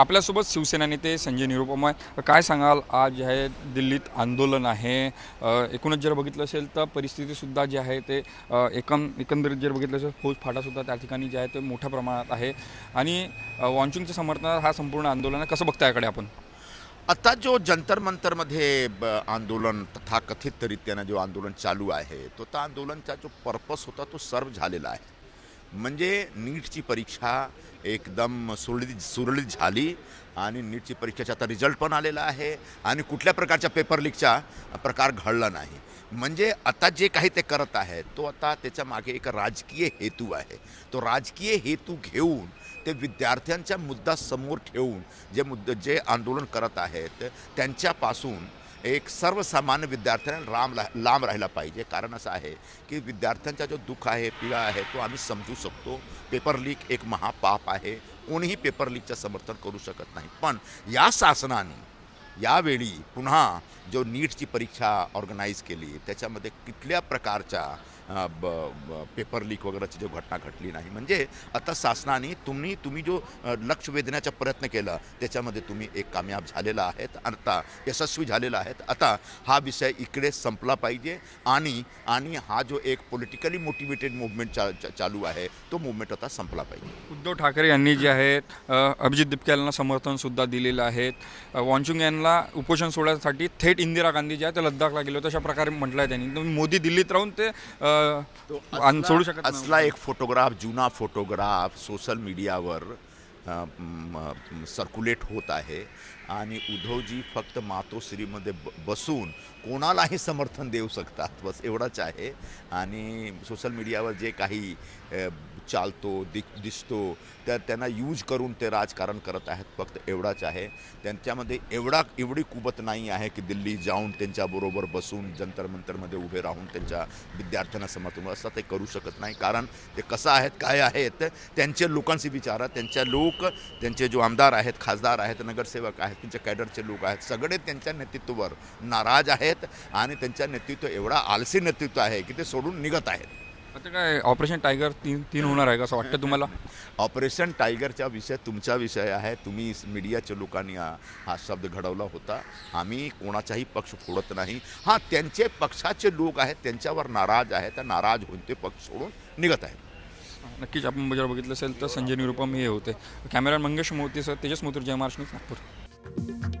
आपल्यासोबत शिवसेना नेते संजय निरुपम आहे. काय सांगाल, आज जे आहे दिल्लीत आंदोलन आहे. एकूणच जर बघितलं असेल तर परिस्थितीसुद्धा जी आहे ते एकंदरीत जर बघितलं असेल फौज फाटासुद्धा त्या ठिकाणी जे आहे ते मोठ्या प्रमाणात आहे आणि वॉन्चुंगच्या समर्थनात हा संपूर्ण आंदोलन आहे. कसं बघता याकडे आपण? आता जो जंतर मंतरमध्ये आंदोलन तथाकथित रीत्यानं जो आंदोलन चालू आहे तो त्या आंदोलनचा जो पर्पस होता तो सर्व झालेला आहे. म्हणजे नीटची परीक्षा एकदम सुरळीत झाली आणि नीटची परीक्षेचा आता रिझल्ट पण आलेला आहे आणि कुठल्या प्रकारच्या पेपर लीकचा प्रकार घडला नाही. म्हणजे आता जे काही ते करत आहेत तो आता त्याच्या मागे एक राजकीय हेतू आहे. तो राजकीय हेतू घेऊन ते विद्यार्थ्यांचा मुद्दा समोर ठेवून जे आंदोलन करत आहेत त्यांच्यापासून एक सर्वसामान्य विद्यार्थ्यांना लांब राहिला पाहिजे. कारण असं आहे की विद्यार्थ्यांचा जो दुःख आहे, पीडा आहे तो आम्ही समजू शकतो. पेपर लीक एक महापाप आहे. कोणीही पेपर लीकचं समर्थन करू शकत नाही. पण या शासनाने यावेळी पुन्हा जो नीटची परीक्षा ऑर्गनाईज केली त्याच्यामध्ये कुठल्या प्रकारच्या पेपर लीक वगैरेची जो घटना घडली नाही. म्हणजे आता शासनाने तुम्ही जो लक्ष वेधण्याचा प्रयत्न केला त्याच्यामध्ये तुम्ही एक कामयाब झालेला आहेत, आता यशस्वी झालेला आहेत. आता हा विषय इकडे संपला पाहिजे आणि हा जो एक पॉलिटिकली मोटिवेटेड मूवमेंट चालू आहे तो मूवमेंट आता संपला पाहिजे. उद्धव ठाकरे यांनी जे आहेत अभिजित दिपके यांना समर्थनसुद्धा दिलेलं आहे. वॉन्चुंग यांना उपोषण सोडण्यासाठी थेट इंदिरा गांधी जे आहे ते लद्दाखला गेले होते अशा प्रकारे म्हटलं आहे त्यांनी. मोदी दिल्लीत राहून ते सोडू शकत नाही. असला एक फोटोग्राफ, जुना फोटोग्राफ सोशल मीडियावर सर्क्युलेट होत आहे आणि उद्धवजी फक्त मातोश्रीमध्ये बसून कोणालाही समर्थन देऊ शकतात, बस एवढंच आहे. आणि सोशल मीडियावर जे काही चालतो दिसतो तर त्यांना यूज करून ते राजकारण करत आहेत, फक्त एवढाच आहे. त्यांच्यामध्ये एवढी कुवत नाही आहे की दिल्ली जाऊन त्यांच्याबरोबर बसून जंतर मंतरमध्ये उभे राहून त्यांच्या विद्यार्थ्यांना समर्थन असं ते करू शकत नाही. कारण ते कसं आहेत, काय आहेत, त्यांचे लोकांशी विचारा. त्यांचे जो आमदार आहेत, खासदार आहेत, नगरसेवक आहेत, त्यांचे कॅडरचे लोक आहेत, सगळे त्यांच्या नेतृत्वावर नाराज आहेत आणि त्यांचं नेतृत्व एवढा आलसी नेतृत्व आहे की ते सोडून निघत आहेत. आता काय ऑपरेशन टायगर तीन होणार आहे का असं वाटतं तुम्हाला? ऑपरेशन टायगरचा विषय तुमचा विषय आहे. तुम्ही मीडियाच्या लोकांनी हा शब्द घडवला होता. आम्ही कोणाचाही पक्ष फोडत नाही. हां, त्यांचे पक्षाचे लोक आहेत त्यांच्यावर नाराज आहेत, नाराज होऊन ते पक्ष सोडून निघत आहेत. नक्कीच आपण जर बघितलं असेल तर संजय निरुपम हे होते. कॅमेरा मंगेश मोतीसह तेजस मोतर, जय महाराष्ट्र, नागपूर.